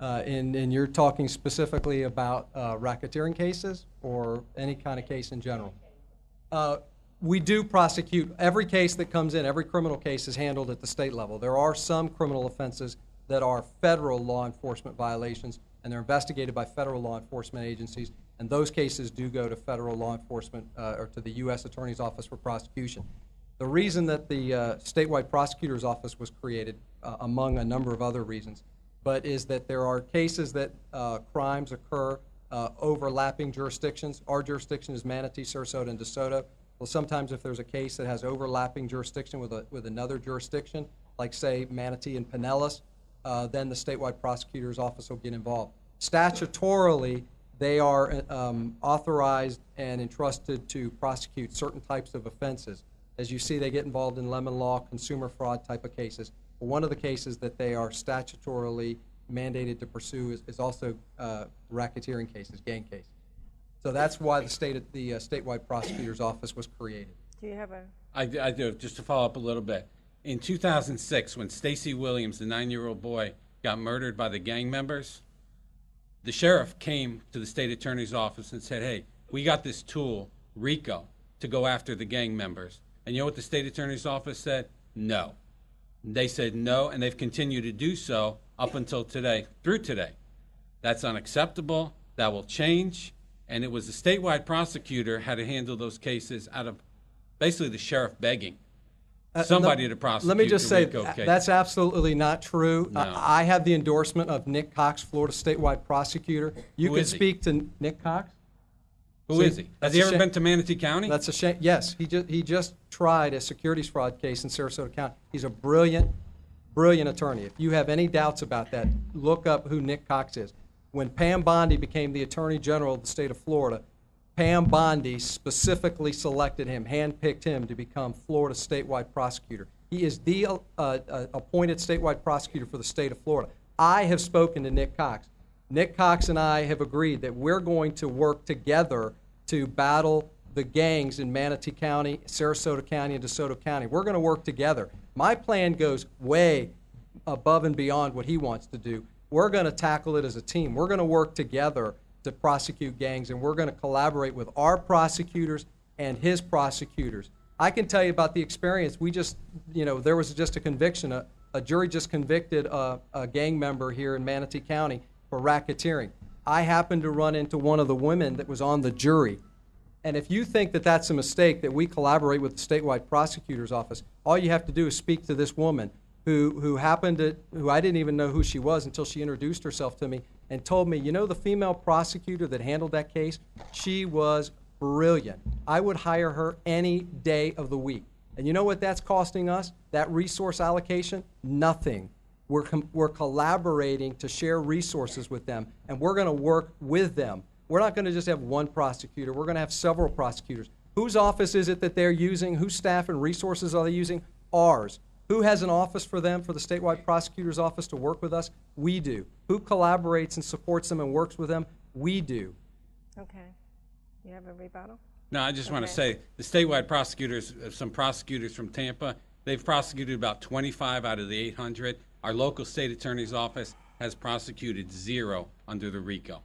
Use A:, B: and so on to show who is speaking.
A: And you're talking specifically about racketeering cases or any kind of case in general? We do prosecute every case that comes in. Every criminal case is handled at the state level. There are some criminal offenses that are federal law enforcement violations, and they're investigated by federal law enforcement agencies, and those cases do go to federal law enforcement or to the U.S. Attorney's Office for prosecution. The reason that the Statewide Prosecutors Office was created, among a number of other reasons, but is that there are cases that crimes occur overlapping jurisdictions. Our jurisdiction is Manatee, Sarasota, and DeSoto. Well, sometimes if there's a case that has overlapping jurisdiction with another jurisdiction, like say Manatee and Pinellas, then the Statewide Prosecutor's Office will get involved. Statutorily, they are authorized and entrusted to prosecute certain types of offenses. As you see, they get involved in lemon law, consumer fraud type of cases. But one of the cases that they are statutorily mandated to pursue is also racketeering cases, gang cases. So that's why the Statewide Prosecutor's Office was created.
B: Do you have a...
C: I do, just to follow up a little bit. In 2006, when Stacy Williams, the 9-year-old boy, got murdered by the gang members, the sheriff came to the state attorney's office and said, hey, we got this tool, RICO, to go after the gang members. And you know what the state attorney's office said? No. They said no, and they've continued to do so up until today, through today. That's unacceptable. That will change. And it was the statewide prosecutor had to handle those cases out of basically the sheriff begging somebody to prosecute.
A: Let me just say
C: case.
A: That's absolutely not true.
C: No.
A: I have the endorsement of Nick Cox, Florida statewide prosecutor. You can speak to Nick Cox.
C: Who is he? Has he ever been to Manatee County?
A: That's a shame. Yes, he just tried a securities fraud case in Sarasota County. He's a brilliant attorney. If you have any doubts about that, look up who Nick Cox is. When Pam Bondi became the Attorney General of the state of Florida, Pam Bondi specifically selected him, handpicked him to become Florida statewide prosecutor. He is the appointed statewide prosecutor for the state of Florida. I have spoken to Nick Cox. Nick Cox and I have agreed that we're going to work together to battle the gangs in Manatee County, Sarasota County, and DeSoto County. We're going to work together. My plan goes way above and beyond what he wants to do. We're going to tackle it as a team. We're going to work together to prosecute gangs, and we're going to collaborate with our prosecutors and his prosecutors. I can tell you about the experience. We just, there was just a conviction. A jury just convicted a gang member here in Manatee County for racketeering. I happened to run into one of the women that was on the jury. And if you think that that's a mistake, that we collaborate with the statewide prosecutor's office, all you have to do is speak to this woman who I didn't even know who she was until she introduced herself to me and told me, the female prosecutor that handled that case, she was brilliant. I would hire her any day of the week. And you know what that's costing us? That resource allocation? Nothing. We're collaborating to share resources with them, and we're going to work with them. We're not going to just have one prosecutor. We're going to have several prosecutors. Whose office is it that they're using? Whose staff and resources are they using? Ours. Who has an office for them, for the statewide prosecutor's office to work with us? We do. Who collaborates and supports them and works with them? We do.
B: Okay. You have a rebuttal?
C: No, I just want to say the statewide prosecutors, some prosecutors from Tampa, they've prosecuted about 25 out of the 800. Our local state attorney's office has prosecuted 0 under the RICO.